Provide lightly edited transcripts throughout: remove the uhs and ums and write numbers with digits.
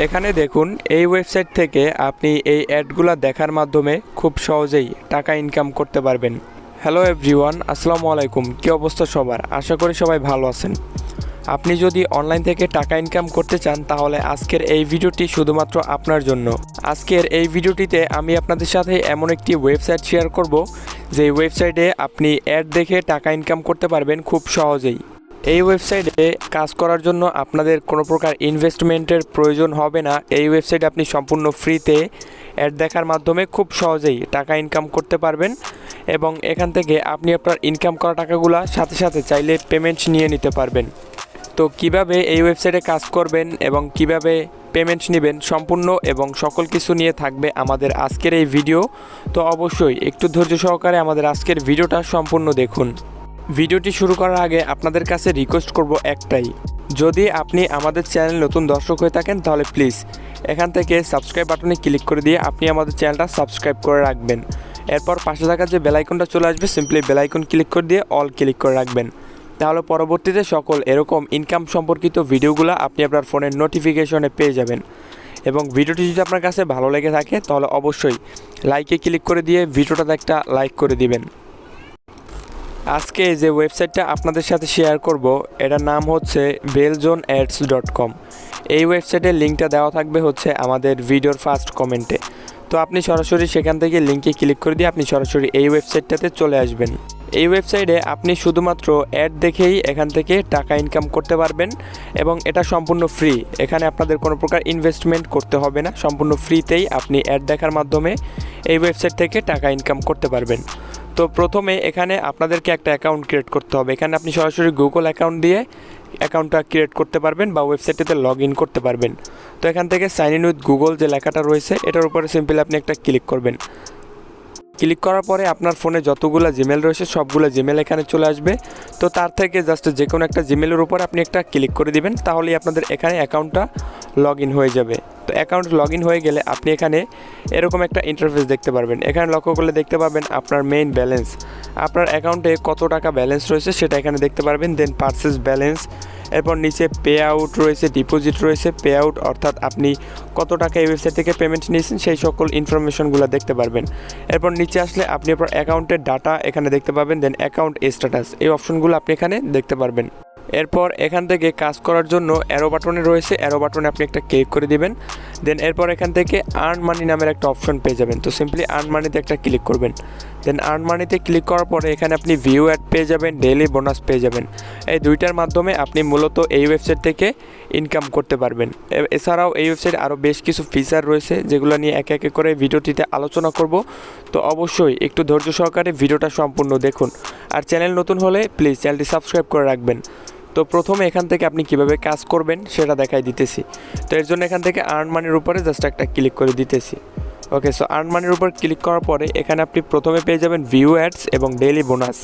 এখানে দেখুন এই ওয়েবসাইট থেকে আপনি এই অ্যাডগুলো দেখার মাধ্যমে খুব সহজেই টাকা ইনকাম করতে পারবেন। হ্যালো এভরিওয়ান, আসসালামু আলাইকুম। কী অবস্থা সবার? আশা করি সবাই ভালো আছেন। আপনি যদি অনলাইন থেকে টাকা ইনকাম করতে চান তাহলে আজকের এই ভিডিওটি শুধুমাত্র আপনার জন্য। আজকের এই ভিডিওটিতে আমি আপনাদের সাথে এমন একটি ওয়েবসাইট শেয়ার করব যে ওয়েবসাইটে আপনি অ্যাড দেখে টাকা ইনকাম করতে পারবেন খুব সহজেই। এই ওয়েবসাইটে কাজ করার জন্য আপনাদের কোনো প্রকার ইনভেস্টমেন্টের প্রয়োজন হবে না। এই ওয়েবসাইটে আপনি সম্পূর্ণ ফ্রিতে অ্যাড দেখার মাধ্যমে খুব সহজেই টাকা ইনকাম করতে পারবেন এবং এখান থেকে আপনি আপনার ইনকাম করা টাকাগুলো সাথে সাথে চাইলে পেমেন্ট নিয়ে নিতে পারবেন। তো কিভাবে এই ওয়েবসাইটে কাজ করবেন এবং কিভাবে পেমেন্ট নেবেন সম্পূর্ণ এবং সকল কিছু নিয়ে থাকবে আমাদের আজকের এই ভিডিও। তো অবশ্যই একটু ধৈর্য সহকারে আমাদের আজকের ভিডিওটা সম্পূর্ণ দেখুন। ভিডিওটি শুরু করার আগে আপনাদের কাছে রিকোয়েস্ট করব একটাই, যদি আপনি আমাদের চ্যানেল নতুন দর্শক হয়ে থাকেন তাহলে প্লিজ এখান থেকে সাবস্ক্রাইব বাটনে ক্লিক করে দিয়ে আপনি আমাদের চ্যানেলটা সাবস্ক্রাইব করে রাখবেন। এরপর পাশে থাকা যে বেল আইকনটা চলে আসবে সিম্পলি বেল আইকন ক্লিক করে দিয়ে অল ক্লিক করে রাখবেন। তাহলে পরবর্তীতে সকল এরকম ইনকাম সম্পর্কিত ভিডিওগুলো আপনি আপনার ফোনের নোটিফিকেশনে পেয়ে যাবেন। এবং ভিডিওটি যদি আপনার কাছে ভালো লেগে থাকে তাহলে অবশ্যই লাইকে ক্লিক করে দিয়ে ভিডিওটাতে একটা লাইক করে দিবেন। আজকে যে ওয়েবসাইটটা আপনাদের সাথে শেয়ার করব এটার নাম হচ্ছে belzoneads.com। এই ওয়েবসাইটের লিঙ্কটা দেওয়া থাকবে হচ্ছে আমাদের ভিডিওর ফার্স্ট কমেন্টে। তো আপনি সরাসরি সেখান থেকে লিঙ্কে ক্লিক করে দিয়ে আপনি সরাসরি এই ওয়েবসাইটটাতে চলে আসবেন। এই ওয়েবসাইটে আপনি শুধুমাত্র অ্যাড দেখেই এখান থেকে টাকা ইনকাম করতে পারবেন এবং এটা সম্পূর্ণ ফ্রি। এখানে আপনাদের কোনো প্রকার ইনভেস্টমেন্ট করতে হবে না, সম্পূর্ণ ফ্রিতেই আপনি অ্যাড দেখার মাধ্যমে এই ওয়েবসাইট থেকে টাকা ইনকাম করতে পারবেন। তো প্রথমে এখানে আপনাদেরকে একটা অ্যাকাউন্ট ক্রিয়েট করতে হবে। এখানে আপনি সরাসরি গুগল অ্যাকাউন্ট দিয়ে অ্যাকাউন্টটা ক্রিয়েট করতে পারবেন বা ওয়েবসাইটটিতে লগ ইন করতে পারবেন। তো এখান থেকে সাইন ইন উইথ গুগল যে লেখাটা রয়েছে এটার উপরে সিম্পলি আপনি একটা ক্লিক করবেন। ক্লিক করার পরে আপনার ফোনে যতগুলো জিমেল রয়েছে সবগুলো জিমেল এখানে চলে আসবে। তো তার থেকে জাস্ট যে কোনো একটা জিমেলের উপর আপনি একটা ক্লিক করে দিবেন, তাহলেই আপনাদের এখানে অ্যাকাউন্টটা লগ ইন হয়ে যাবে। তো অ্যাকাউন্ট লগ ইন হয়ে গেলে আপনি এখানে এরকম একটা ইন্টারফেস দেখতে পারবেন। এখানে লক্ষ্য করলে দেখতে পাবেন আপনার মেইন ব্যালেন্স, আপনার অ্যাকাউন্টে কত টাকা ব্যালেন্স রয়েছে সেটা এখানে দেখতে পারবেন। দেন পারচেস ব্যালেন্স, এরপর নিচে পে আউট রয়েছে, ডিপোজিট রয়েছে। পে আউট অর্থাৎ আপনি কত টাকা এই ওয়েবসাইট থেকে পেমেন্ট নিয়েছেন সেই সকল ইনফরমেশনগুলো দেখতে পারবেন। এরপর নিচে আসলে আপনি আপনার অ্যাকাউন্টের ডাটা এখানে দেখতে পাবেন। দেন অ্যাকাউন্ট স্ট্যাটাস, এই অপশনগুলো আপনি এখানে দেখতে পারবেন। এরপর এখান থেকে কাজ করার জন্য অ্যারো বাটনে রয়েছে, অ্যারো বাটনে আপনি একটা ক্লিক করে দিবেন। দেন এরপর এখান থেকে আর্ন মানি নামের একটা অপশন পেয়ে যাবেন। তো সিম্পলি আর্ন মানিতে একটা ক্লিক করবেন। দেন আর্ন মানিতে ক্লিক করার পরে এখানে আপনি ভিউ অ্যাড পেয়ে যাবেন, ডেইলি বোনাস পেয়ে যাবেন। এই দুইটার মাধ্যমে আপনি মূলত এই ওয়েবসাইট থেকে ইনকাম করতে পারবেন। এছাড়াও এই ওয়েবসাইটে আরও বেশ কিছু ফিচার রয়েছে যেগুলো নিয়ে একে একে করে ভিডিওটিতে আলোচনা করব। তো অবশ্যই একটু ধৈর্য সহকারে ভিডিওটা সম্পূর্ণ দেখুন। আর চ্যানেল নতুন হলে প্লিজ চ্যানেলটি সাবস্ক্রাইব করে রাখবেন। তো প্রথমে এখান থেকে আপনি কিভাবে কাজ করবেন সেটা দেখাই দিতেছি। তো এর জন্য এখান থেকে আর্ন মানির উপরে জাস্ট একটা ক্লিক করে দিতেছি। ওকে, সো আর্ন মানির উপর ক্লিক করার পরে এখানে আপনি প্রথমে পেয়ে যাবেন ভিউ অ্যাডস এবং ডেইলি বোনাস।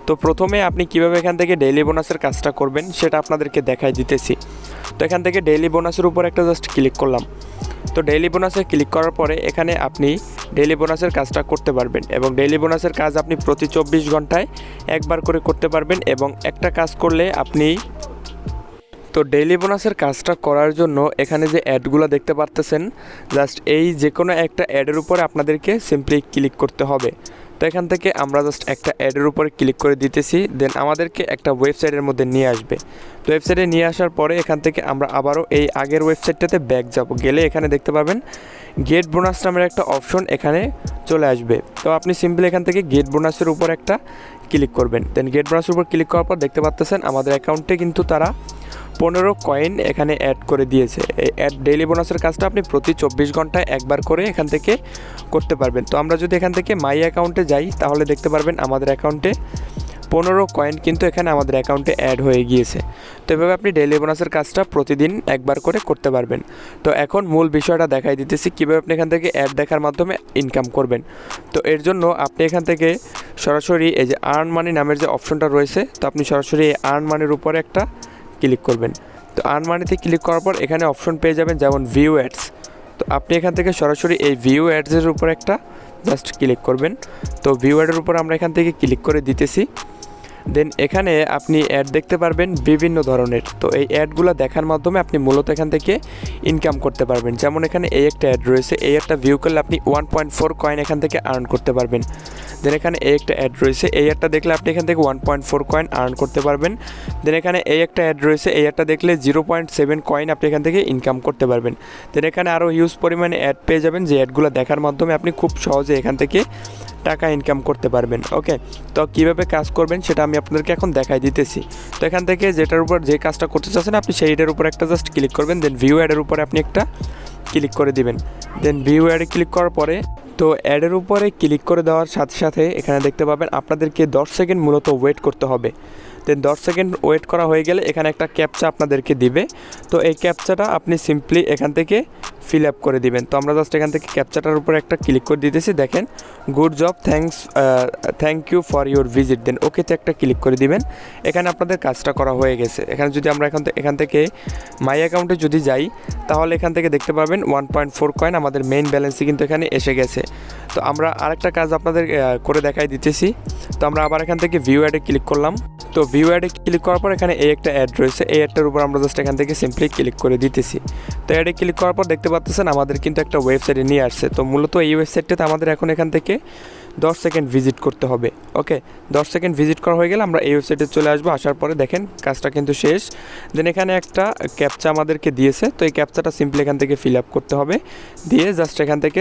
তো প্রথমে আপনি কিভাবে এখান থেকে ডেইলি বোনাসের কাজটা করবেন সেটা আপনাদেরকে দেখাই দিতেছি। তো এখান থেকে ডেইলি বোনাসের উপর একটা জাস্ট ক্লিক করলাম। তো ডেইলি বোনাসে ক্লিক করার পরে এখানে আপনি ডেইলি বোনাসের কাজটা করতে পারবেন এবং ডেইলি বোনাসের কাজ আপনি প্রতি 24 ঘন্টায় একবার করে করতে পারবেন এবং একটা কাজ করলে আপনি তো ডেইলি বোনাসের কাজটা করার জন্য এখানে যে অ্যাডগুলো দেখতে পারতেছেন জাস্ট এই যে কোনো একটা অ্যাডের উপরে আপনাদেরকে সিম্পলি ক্লিক করতে হবে। তো এখান থেকে আমরা জাস্ট একটা অ্যাডের উপরে ক্লিক করে দিতেছি। দেন আমাদেরকে একটা ওয়েবসাইটের মধ্যে নিয়ে আসবে। তো ওয়েবসাইটে নিয়ে আসার পরে এখান থেকে আমরা আবারও এই আগের ওয়েবসাইটটাতে ব্যাক যাব। গেলে এখানে দেখতে পাবেন গেট বোনাস নামের একটা অপশন এখানে চলে আসবে। তো আপনি সিম্পলি এখান থেকে গেট বোনাসের উপর একটা ক্লিক করবেন। দেন গেট বোনাসের উপর ক্লিক করার পর দেখতে পাচ্ছেন আমাদের অ্যাকাউন্টে কিন্তু তারা 15 কয়েন এখানে অ্যাড করে দিয়েছে। এই অ্যাড ডেইলি বোনাসের কাজটা আপনি প্রতি 24 ঘন্টায় একবার করে এখান থেকে করতে পারবেন। তো আমরা যদি এখান থেকে মাই অ্যাকাউন্টে যাই তাহলে দেখতে পারবেন আমাদের অ্যাকাউন্টে 15 কয়েন কিন্তু এখানে আমাদের অ্যাকাউন্টে অ্যাড হয়ে গিয়েছে। তো এভাবে আপনি ডেইলি বোনাসের কাজটা প্রতিদিন একবার করে করতে পারবেন। তো এখন মূল বিষয়টা দেখাই দিতেছি কীভাবে আপনি এখান থেকে অ্যাড দেখার মাধ্যমে ইনকাম করবেন। তো এর জন্য আপনি এখান থেকে সরাসরি এই যে আর্ন মানি নামের যে অপশনটা রয়েছে, তো আপনি সরাসরি এই আর্ন মানির উপরে একটা ক্লিক করবেন। তো আর্ন মানিতে ক্লিক করার পর এখানে অপশন পেয়ে যাবেন যেমন ভিউ অ্যাডস। তো আপনি এখান থেকে সরাসরি এই ভিউ অ্যাডসের উপর একটা জাস্ট ক্লিক করবেন। তো ভিউ অ্যাডের উপর আমরা এখান থেকে ক্লিক করে দিতেছি। দেন এখানে আপনি অ্যাড দেখতে পারবেন বিভিন্ন ধরনের। তো এই অ্যাডগুলো দেখার মাধ্যমে আপনি মূলত এখান থেকে ইনকাম করতে পারবেন। যেমন এখানে এই একটা অ্যাড রয়েছে, এই একটা ভিউ করলে আপনি 1.4 কয়েন এখান থেকে আর্ন করতে পারবেন। দেন এখানে এই একটা অ্যাড রয়েছে, এই অ্যাডটা দেখলে আপনি এখান থেকে 1.4 কয়েন আর্ন করতে পারবেন। দেন এখানে এই একটা অ্যাড রয়েছে, এই অ্যাডটা দেখলে 0.7 কয়েন আপনি এখান থেকে ইনকাম করতে পারবেন। দেন এখানে আরও হিউজ পরিমাণে অ্যাড পেয়ে যাবেন, যে অ্যাডগুলো দেখার মাধ্যমে আপনি খুব সহজে এখান থেকে টাকা ইনকাম করতে পারবেন। ওকে, তো কীভাবে কাজ করবেন সেটা আমি আপনাদেরকে এখন দেখাই দিতেছি। তো এখান থেকে যেটার উপর যে কাজটা করতে চাচ্ছেন আপনি সেইটার উপর একটা জাস্ট ক্লিক করবেন, দেন ভিউ অ্যাডের উপরে আপনি একটা ক্লিক করে দিবেন। দেন ভিউ অ্যাডে ক্লিক করার পরে তো অ্যাডের উপরে ক্লিক করে দেওয়ার সাথে সাথে এখানে দেখতে পাবেন আপনাদেরকে 10 সেকেন্ড মূলত ওয়েট করতে হবে। দেন 10 সেকেন্ড ওয়েট করা হয়ে গেলে এখানে একটা ক্যাপচা আপনাদেরকে দিবে। তো এই ক্যাপচাটা আপনি সিম্পলি এখান থেকে ফিল আপ করে দিবেন। তো আমরা জাস্ট এখান থেকে ক্যাপচাটার উপরে একটা ক্লিক করে দিতেছি, দেখেন good job, thank you for your visit. Then ওকেতে একটা ক্লিক করে দিবেন। এখানে আপনাদের কাজটা করা হয়ে গেছে। এখানে যদি আমরা এখান থেকে মাই অ্যাকাউন্টে যদি যাই তাহলে এখান থেকে দেখতে পাবেন 1.4 কয়েন আমাদের মেইন ব্যালেন্সে কিন্তু এখানে এসে গেছে। তো আমরা আরেকটা কাজ আপনাদের করে দেখাই দিতেছি। তো আমরা আবার এখান থেকে ভিউ অ্যাডে ক্লিক করলাম। তো ভিউ অ্যাডে ক্লিক করার পর এখানে এই একটা অ্যাড রয়েছে, এই অ্যাডটার উপর আমরা জাস্ট এখান থেকে সিম্পলি ক্লিক করে দিতেছি। তো অ্যাডে ক্লিক করার পর দেখতে পাচ্ছেন আমাদের কিন্তু একটা ওয়েবসাইটে নিয়ে আসছে। তো মূলত এই ওয়েবসাইটটাতে আমাদের এখন এখান থেকে 10 সেকেন্ড ভিজিট করতে হবে। ওকে, 10 সেকেন্ড ভিজিট করা হয়ে গেলে আমরা এই ওয়েবসাইটে চলে আসবো। আসার পরে দেখেন কাজটা কিন্তু শেষ। দেন এখানে একটা ক্যাপচা আমাদেরকে দিয়েছে, তো এই ক্যাপচাটা সিম্পলি এখান থেকে ফিল আপ করতে হবে, দিয়ে জাস্ট এখান থেকে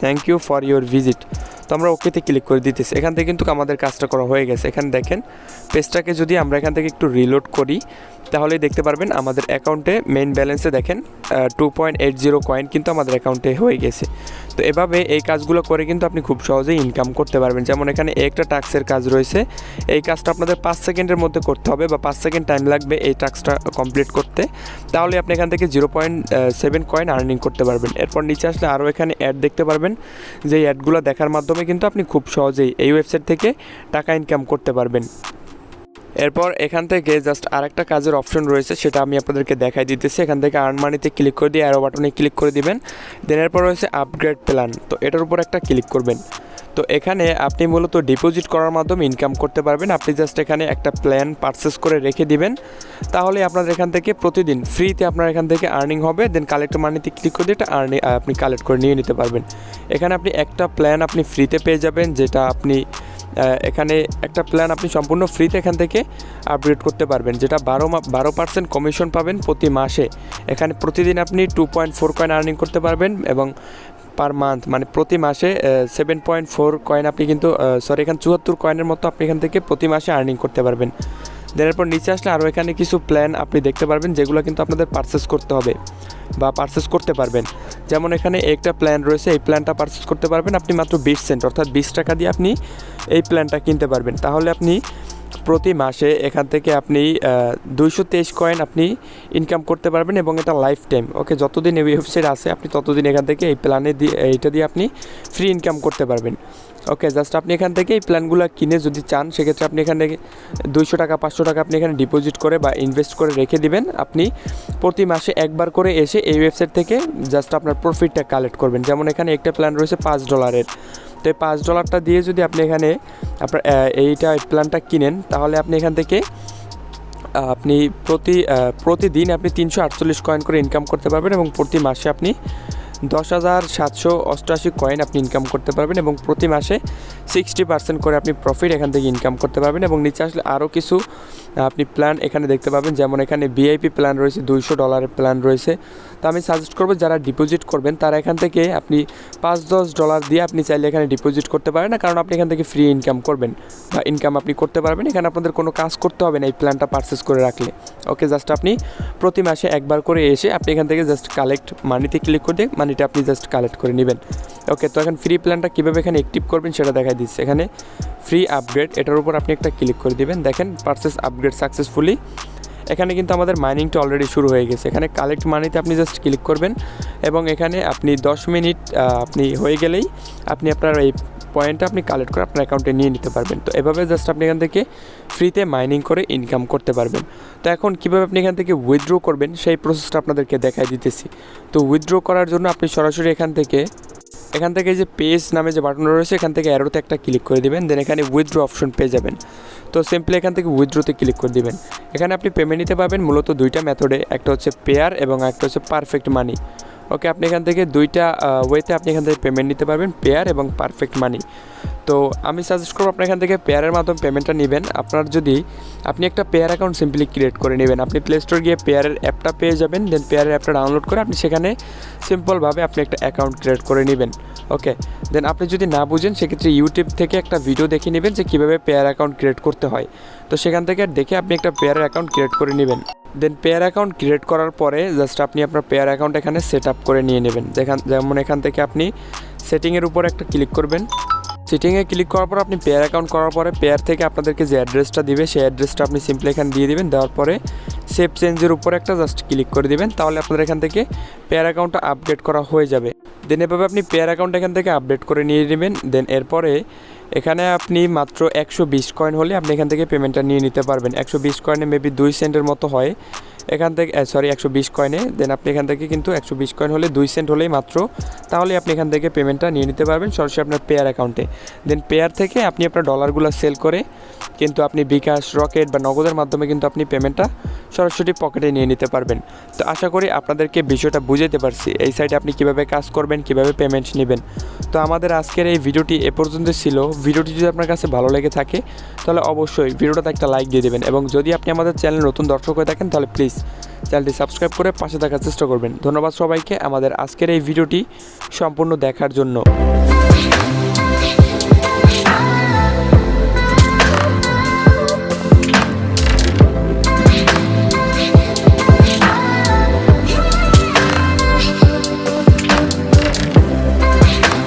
thank you for your visit. তো আমরা ওকেতে ক্লিক করে দিতেছি। এখান থেকে কিন্তু আমাদের কাজটা করা হয়ে গেছে। এখানে দেখেন পেজটাকে যদি আমরা এখান থেকে একটু রিলোড করি তাহলেই দেখতে পারবেন আমাদের অ্যাকাউন্টে মেইন ব্যালেন্সে দেখেন 2.80 কয়েন কিন্তু আমাদের অ্যাকাউন্টে হয়ে গেছে। তো এভাবে এই কাজগুলো করে কিন্তু আপনি খুব সহজেই ইনকাম করতে পারবেন। যেমন এখানে একটা টাস্কের কাজ রয়েছে, এই কাজটা আপনাদের 5 সেকেন্ডের মধ্যে করতে হবে বা 5 সেকেন্ড টাইম লাগবে এই টাস্কটা কমপ্লিট করতে। তাহলে আপনি এখান থেকে 0.7 কয়েন আর্নিং করতে পারবেন। এরপর নিচে আসলে আরও এখানে অ্যাড দেখতে পারবেন, যে অ্যাডগুলো দেখার মাধ্যমে কিন্তু আপনি খুব সহজেই এই ওয়েবসাইট থেকে টাকা ইনকাম করতে পারবেন। এরপর এখান থেকে জাস্ট আরেকটা কাজের অপশন রয়েছে, সেটা আমি আপনাদেরকে দেখাই দিতেছি। এখান থেকে আর্ন মানিতে ক্লিক করে দিয়ে অ্যারো বাটনে ক্লিক করে দিবেন। দেন এরপর রয়েছে আপগ্রেড প্ল্যান, তো এটার উপর একটা ক্লিক করবেন। তো এখানে আপনি মূলত ডিপোজিট করার মাধ্যমে ইনকাম করতে পারবেন। আপনি জাস্ট এখানে একটা প্ল্যান পারচেস করে রেখে দিবেন, তাহলে আপনাদের এখান থেকে প্রতিদিন ফ্রিতে আপনার এখান থেকে আর্নিং হবে। দেন কালেক্ট মানিতে ক্লিক করে দিয়ে এটা আপনি কালেক্ট করে নিয়ে নিতে পারবেন। এখানে আপনি একটা প্ল্যান আপনি ফ্রিতে পেয়ে যাবেন, যেটা আপনি এখানে একটা প্ল্যান আপনি সম্পূর্ণ ফ্রিতে এখান থেকে আপগ্রেড করতে পারবেন, যেটা 12% কমিশন পাবেন প্রতি মাসে। এখানে প্রতিদিন আপনি 2.4 কয়েন আর্নিং করতে পারবেন এবং পার মান্থ মানে প্রতি মাসে 7.4 কয়েন আপনি কিন্তু এখানে 74 কয়েনের মতো আপনি এখান থেকে প্রতি মাসে আর্নিং করতে পারবেন। দেন এরপর নিচে আসলে আরও এখানে কিছু প্ল্যান আপনি দেখতে পারবেন, যেগুলো কিন্তু আপনাদের পারচেস করতে হবে বা পারচেস করতে পারবেন। যেমন এখানে একটা প্ল্যান রয়েছে, এই প্ল্যানটা পারচেস করতে পারবেন আপনি মাত্র 20 সেন্ট, অর্থাৎ 20 টাকা দিয়ে আপনি এই প্ল্যানটা কিনতে পারবেন। তাহলে আপনি প্রতি মাসে এখান থেকে আপনি 223 কয়েন আপনি ইনকাম করতে পারবেন এবং এটা লাইফ টাইম। ওকে, যতদিন এই ওয়েবসাইট আছে আপনি ততদিন এখান থেকে এই প্ল্যানে দিয়ে এইটা দিয়ে আপনি ফ্রি ইনকাম করতে পারবেন। ওকে, জাস্ট আপনি এখান থেকে এই প্ল্যানগুলো কিনে যদি চান সেক্ষেত্রে আপনি এখানে 200 টাকা 500 টাকা আপনি এখানে ডিপোজিট করে বা ইনভেস্ট করে রেখে দিবেন। আপনি প্রতি মাসে একবার করে এসে এই ওয়েবসাইট থেকে জাস্ট আপনার প্রফিটটা কালেক্ট করবেন। যেমন এখানে একটা প্ল্যান রয়েছে $5, তো এই $5টা দিয়ে যদি আপনি এখানে আপনার এই প্ল্যানটা কিনেন তাহলে আপনি এখান থেকে আপনি প্রতিদিন আপনি 348 কয়েন করে ইনকাম করতে পারবেন এবং প্রতি মাসে আপনি 10,788 কয়েন আপনি ইনকাম করতে পারবেন এবং প্রতি মাসে 60% করে আপনি প্রফিট এখান থেকে ইনকাম করতে পারবেন। এবং নিচে আসলে আরও কিছু আপনি প্ল্যান এখানে দেখতে পাবেন, যেমন এখানে ভিআইপি প্ল্যান রয়েছে, $200 প্ল্যান রয়েছে। তো আমি সাজেস্ট করবো যারা ডিপোজিট করবেন তারা এখান থেকে আপনি $5-10 দিয়ে আপনি চাইলে এখানে ডিপোজিট করতে পারেন না, কারণ আপনি এখান থেকে ফ্রি ইনকাম করবেন বা ইনকাম আপনি করতে পারবেন। এখানে আপনাদের কোনো কাজ করতে হবে না এই প্ল্যানটা পারচেস করে রাখলে। ওকে, জাস্ট আপনি প্রতি মাসে একবার করে এসে আপনি এখান থেকে জাস্ট কালেক্ট মানিতে ক্লিক করে দিয়ে মানিটা আপনি জাস্ট কালেক্ট করে নেবেন। ওকে, তো এখন ফ্রি প্ল্যানটা কীভাবে এখানে অ্যাক্টিভ করবেন সেটা দেখাই দিচ্ছে। এখানে ফ্রি আপগ্রেড, এটার উপর আপনি একটা ক্লিক করে দিবেন। দেখেন পারচেস আপগ্রেড সাকসেসফুলি। এখানে কিন্তু আমাদের মাইনিংটা অলরেডি শুরু হয়ে গেছে। এখানে কালেক্ট মানিতে আপনি জাস্ট ক্লিক করবেন এবং এখানে আপনি 10 মিনিট আপনি হয়ে গেলেই আপনি আপনার এই পয়েন্টটা আপনি কালেক্ট করে আপনার অ্যাকাউন্টে নিয়ে নিতে পারবেন। তো এভাবে জাস্ট আপনি এখান থেকে ফ্রিতে মাইনিং করে ইনকাম করতে পারবেন। তো এখন কীভাবে আপনি এখান থেকে উইথড্র করবেন সেই প্রসেসটা আপনাদেরকে দেখাই দিতেছি। তো উইথড্র করার জন্য আপনি সরাসরি এখান থেকে যে পেজ নামে যে বাটন রয়েছে এখান থেকে অ্যারোতে একটা ক্লিক করে দেবেন। দেন এখানে উইথড্র অপশন পেয়ে যাবেন। তো সিম্পলি এখান থেকে উইথড্রোতে ক্লিক করে দিবেন। এখানে আপনি পেমেন্ট নিতে পারবেন মূলত দুইটা মেথডে, একটা হচ্ছে পেয়ার এবং একটা হচ্ছে পারফেক্ট মানি। ওকে, আপনি এখান থেকে দুইটা ওয়েতে আপনি এখান থেকে পেমেন্ট নিতে পারবেন, পেয়ার এবং পারফেক্ট মানি। তো আমি সাজেস্ট করবো আপনি এখান থেকে পেয়ারের মাধ্যমে পেমেন্টটা নেবেন। আপনার যদি আপনি একটা পেয়ার অ্যাকাউন্ট সিম্পলি ক্রিয়েট করে নেবেন, আপনি প্লে স্টোর গিয়ে পেয়ারের অ্যাপটা পেয়ে যাবেন, দেন পেয়ারের অ্যাপটা ডাউনলোড করে আপনি সেখানে সিম্পলভাবে আপনি একটা অ্যাকাউন্ট ক্রিয়েট করে নেবেন। ওকে, দেন আপনি যদি না বুঝেন সেক্ষেত্রে ইউটিউব থেকে একটা ভিডিও দেখে নেবেন যে কীভাবে পেয়ার অ্যাকাউন্ট ক্রিয়েট করতে হয়। তো সেখান থেকে দেখে আপনি একটা পেয়ারের অ্যাকাউন্ট ক্রিয়েট করে নেবেন। দেন পেয়ার অ্যাকাউন্ট ক্রিয়েট করার পরে জাস্ট আপনি আপনার পেয়ার অ্যাকাউন্ট এখানে সেট আপ করে নিয়ে নেবেন। যেমন এখান থেকে আপনি সেটিংয়ের উপর একটা ক্লিক করবেন। সেটিংয়ে ক্লিক করার পর আপনি পেয়ার অ্যাকাউন্ট করার পরে পেয়ার থেকে আপনাদেরকে যে অ্যাড্রেসটা দিবে সেই অ্যাড্রেসটা আপনি সিম্পলি এখানে দিয়ে দিবেন। দেওয়ার পরে সেভ চেঞ্জের উপর একটা জাস্ট ক্লিক করে দিবেন, তাহলে আপনাদের এখান থেকে পেয়ার অ্যাকাউন্টটা আপডেট করা হয়ে যাবে। দেন এভাবে আপনি পেয়ার অ্যাকাউন্ট এখান থেকে আপডেট করে নিয়ে নেবেন। দেন এরপরে এখানে আপনি মাত্র 120 কয়েন হলে আপনি এখান থেকে পেমেন্টটা নিয়ে নিতে পারবেন। 120 কয়েনে মেবি 2 সেন্টের মতো হয় এখান থেকে, 120 কয়েনে। দেন আপনি এখান থেকে কিন্তু 120 কয়েন হলে 2 সেন্ট হলেই মাত্র, তাহলে আপনি এখান থেকে পেমেন্টটা নিয়ে নিতে পারবেন সরাসরি আপনার পেয়ার অ্যাকাউন্টে। দেন পেয়ার থেকে আপনি আপনার ডলারগুলো সেল করে কিন্তু আপনি bKash, রকেট বা নগদের মাধ্যমে কিন্তু আপনি পেমেন্টটা সরাসরি পকেটে নিয়ে নিতে পারবেন। তো আশা করি আপনাদেরকে বিষয়টা বুঝাইতে পারছি, এই সাইটে আপনি কীভাবে কাজ করবেন, কীভাবে পেমেন্ট নেবেন। তো আমাদের আজকের এই ভিডিওটি এ পর্যন্ত ছিল। ভিডিওটি যদি আপনার কাছে ভালো লেগে থাকে তাহলে অবশ্যই ভিডিওটাতে একটা লাইক দিয়ে দেবেন, এবং যদি আপনি আমাদের চ্যানেলে নতুন দর্শক হয়ে থাকেন তাহলে প্লিজ চ্যানেলটি সাবস্ক্রাইব করে পাশে থাকার চেষ্টা করবেন। ধন্যবাদ সবাইকে আমাদের আজকের এই ভিডিওটি সম্পূর্ণ দেখার জন্য।